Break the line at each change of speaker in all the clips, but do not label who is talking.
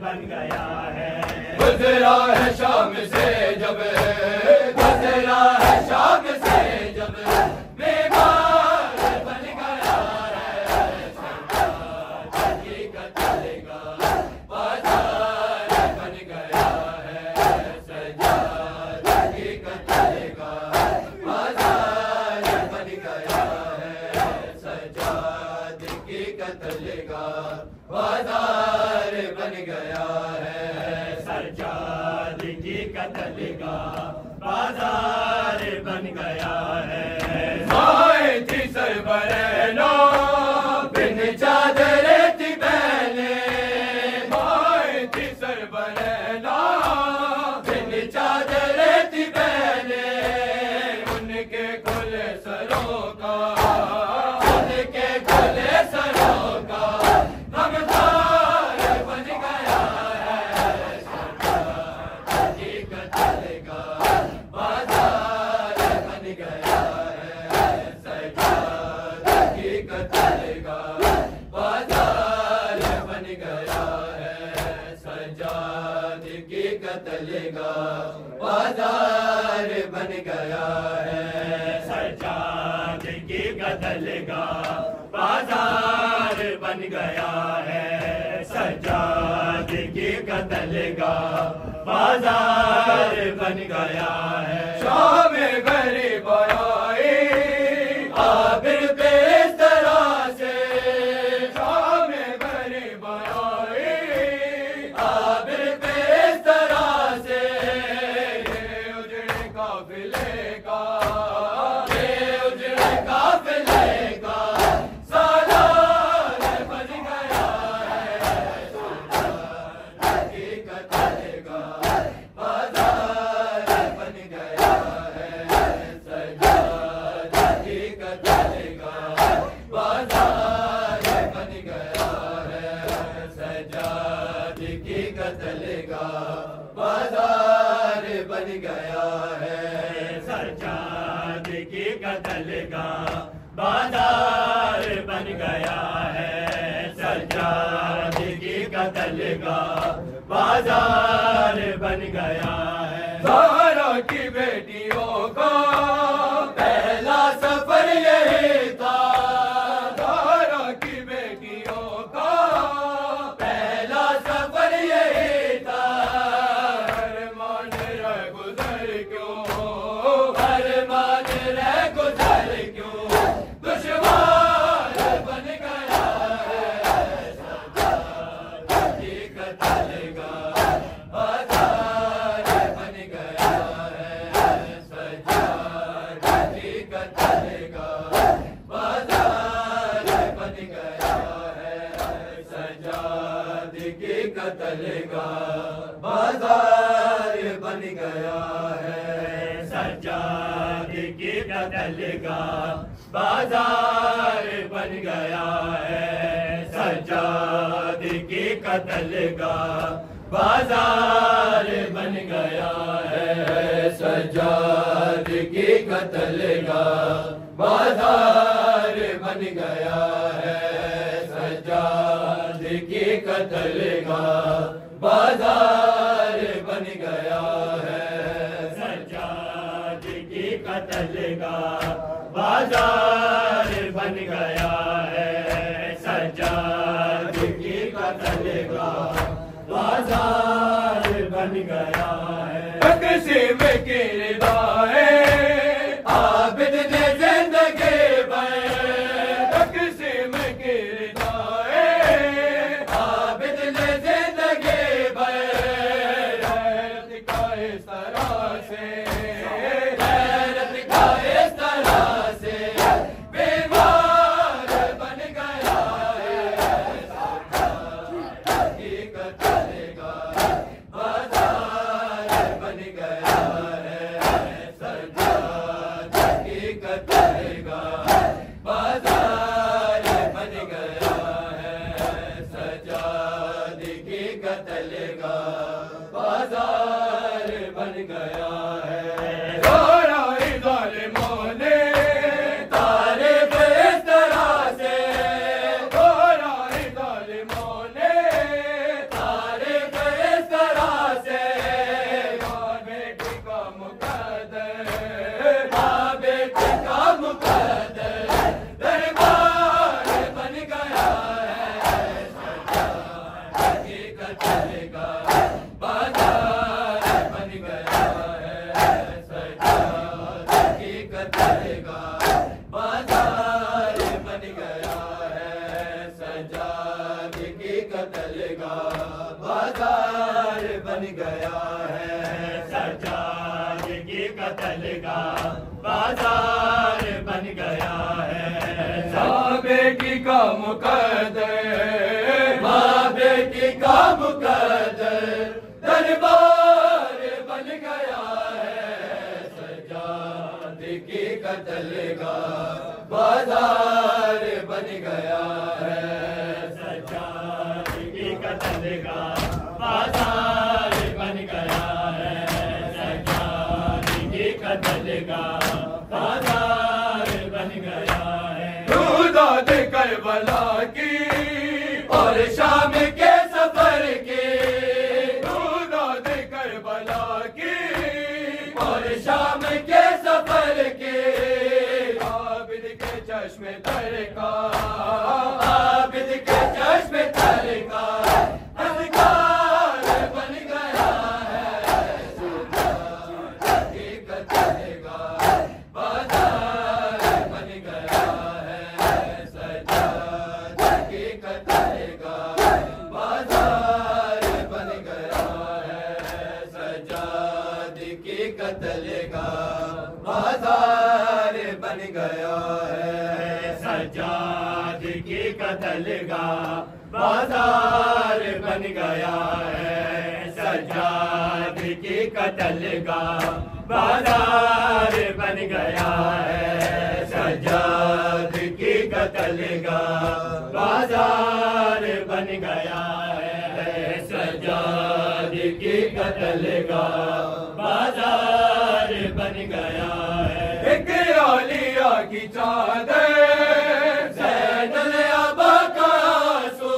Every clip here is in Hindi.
बन गया है।
गुजरा है शाम से जब, गुजरा है शाम से जब, बीमार बन गया है। सज्जाद हकीकत का बाजार बन गया है। सज्जाद हकीकत का बाजार बन गया है। सज्जाद की कत्ल का बाजार बन गया है।
सज्जाद की कत्ल का बाजार बन गया है।
माए थी सरबरैनो बिन चादर थी पहने, माए थी सरबरैनो बिन चादर थी पहने। उनके खुले सरों का, उनके खुले सरों का गमदार बन गया है। सज्जाद हकीकत का बाजार बन गया है। सज्जाद हकीकत का बाजार बन गया है। सज्जाद की कत्ल का बाजार बन गया है।
सज्जाद की कत्ल का बाजार बन गया है। सज्जाद की कत्ल का बाजार बन गया है।
शाम गरीब आई आबिर पे इस तरह से, शाम गरीब आई आबिर पे इस तरह से। ये उजड़े काफिले का, ये उजड़े काफिले का सालार बन गया है। सज्जाद हकीकत का बाजार बन गया है। सज्जाद हकीकत का बाजार बन गया है। सज्जाद की कत्ल का बाजार बन गया है।
सज्जाद की कत्ल का बाजार बन गया है। सज्जाद की कत्ल का बाजार बन गया है।
ज़हरा की बेटियों का पहला सफर यही था। ज़हरा की बेटियों का पहला सफर यही था। हर मान रह गुजर क्यों, हर मान रह गुजर क्यों, दुश्वार बन गया है। सज्जाद हकीकत का बाजार बन गया है। सज्जाद हकीकत का बाजार बन गया है। सज्जाद की कत्ल का बाजार बन गया है।
सज्जाद की कत्ल का बाजार बन गया है। सज्जाद की कत्ल का बाजार बन गया है। सज्जाद की कत्ल का बाजार बन गया है। सज्जाद की कत्ल का बाजार बन गया है। सज्जाद की कत्ल का बाजार बन गया है। सज्जाद की कत्ल का बाजार बन गया है।
तक़सीम की रिदाए आबिद ने जिंदगी भर, तक़सीम की रिदाए आबिद ने जिंदगी भर। गैरत का इस तरह से, गैरत का इस तरह से बीमार बन गया है। सज्जाद हकीकत का बाजार बन गया है। सज्जाद हकीकत का बाजार बन गया है। सज्जाद की कत्ल का बाजार बन गया है। ज़हरा ज़ालिमों ने तारीफ इस तरह से, ज़हरा ज़ालिमों ने तारीफ कत्ल का बाजार बन गया है, सजाद की कत्ल का बाजार बन गया है, सजाद की कत्ल का बाजार बन गया है, सजाद की कत्ल का बाजार बन गया है। माँ बेटी का मुकद्दर, माँ बेटी का मुकद्दर दरबार बन गया है, सजाद की कत्ल का बाजार बन गया है, सजाद की कत्ल का बाजार बन गया है, सजाद की कत्ल का बाजार बन गया है। दाद करबला की और शाम के सफर के, दाद करबला की और शाम के सफर के, आबिद के चश्मे तर का, आबिद के चश्मे तर का अधिकार बन गया है, सजाद की कत्ल का बाजार बन गया है, सजाद की कत्ल का बाजार बन गया है, सजाद की कत्ल का बाजार बन गया है, सजाद की कत्ल का बाजार बन गया है, सजाद की कत्ल का बाजार बन गया है, सजाद की कत्ल का बाजार बन गया है, सजाद की कत्ल का बाजार बन गया है। एक औलिया की चादर ज़ैनुल अबा का आंसू,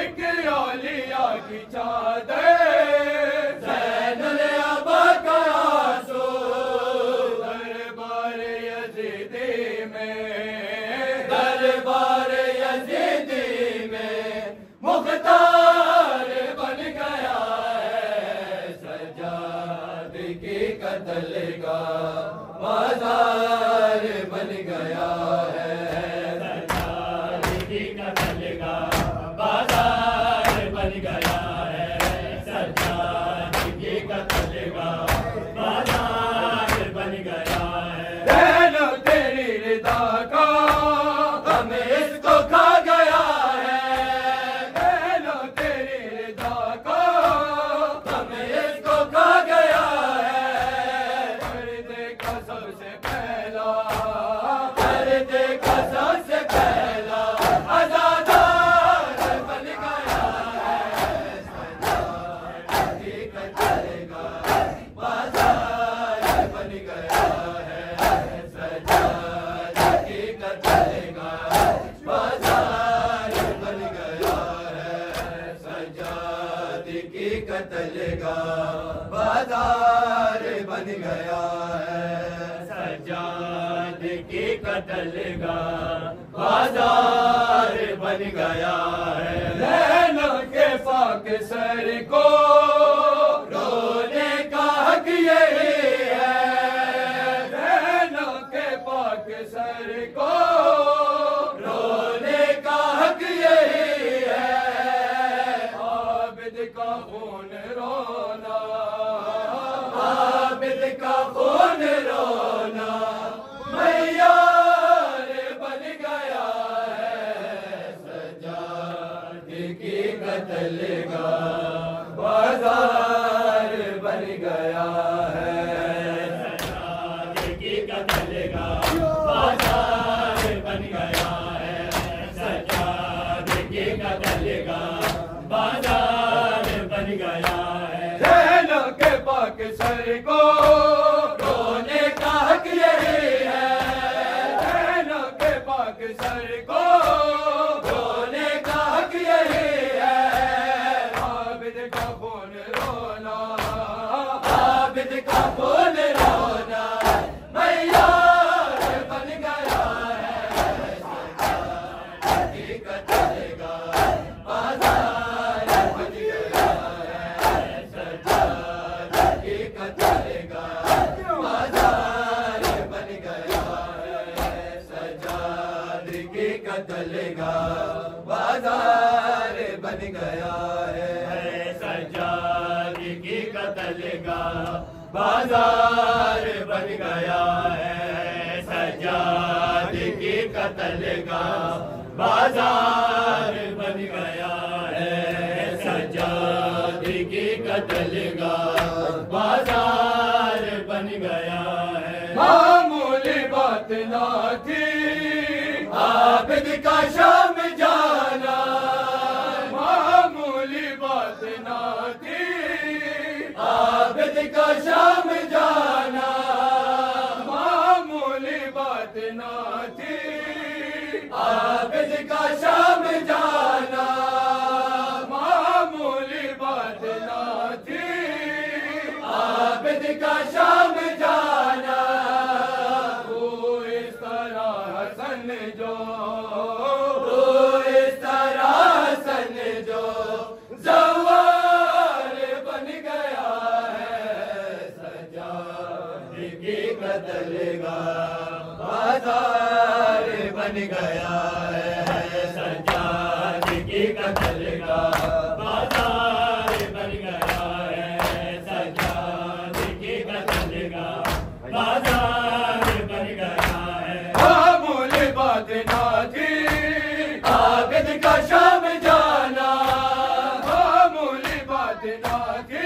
एक औलिया की चादर ज़ैनुल अबा का आंसू, दरबार यज़ीदी में, दरबार यज़ीदी में मुख्तार बन गया है, सजाद की कत्ल का बाजार बन गया है, सजाद की कत्ल का बाजार बन गया है, सजाद की कत्ल का बाजार बन गया है। लो तेरी रिदा का हम इसको खा गया है, लो तेरी रिदा का हम इसको खा गया है, दर्द का सबसे पहला, दर्द का सबसे पहला आज़ादार बन गया है, सजाद की कत्ल का बाजार बन गया है, सजाद की कत्ल का बाजार बन गया है, सजाद की कत्ल का बाजार बन गया है, सजाद की कत्ल का बाजार बन गया है। नैनों के पाक सर को रोने का हक यही है, नैनों के पाक सर को रोने का हक यही है, आबिद का खून रोना, आबिद का खून रोना मैयार बन गया है, सजाद की कत्ल का बाजार बन गया है, सजाद की कत्ल का बाजार बन गया है, सजाद की कत्ल का बाजार बन गया है। ज़ैनों के पाक सर को रोने का हक यही है, ज़ैनों के पाक सर को रोने का हक यही है, आबिद का खून रोना, आबिद का खून रोना मैयार बन गया है, सजाद की कत्ल का बाजार बाजार बन गया है सज्जाद की कत्ल का बाजार बन गया है सज्जाद की कत्ल का बाजार बन गया है।
मामूली बात ना थी आबिद का शाम जाना, मामूली बात ना थी आबिद का शाम जाना, मामूली बात ना थी आबिद का शाम जाना, मामूली बात ना थी आबिद का शाम जाना। वो इस तरह हसन जो, वो इस तरह हसन जो ज़वार बन गया है सज्जाद की कत्ल का बाजार बन गया है सज्जाद की कत्ल का बाजार बन गया है सज्जाद की कत्ल का बाजार बन गया है। मामूली बात ना थी आबिद का शाम जाना, मामूली बात ना थी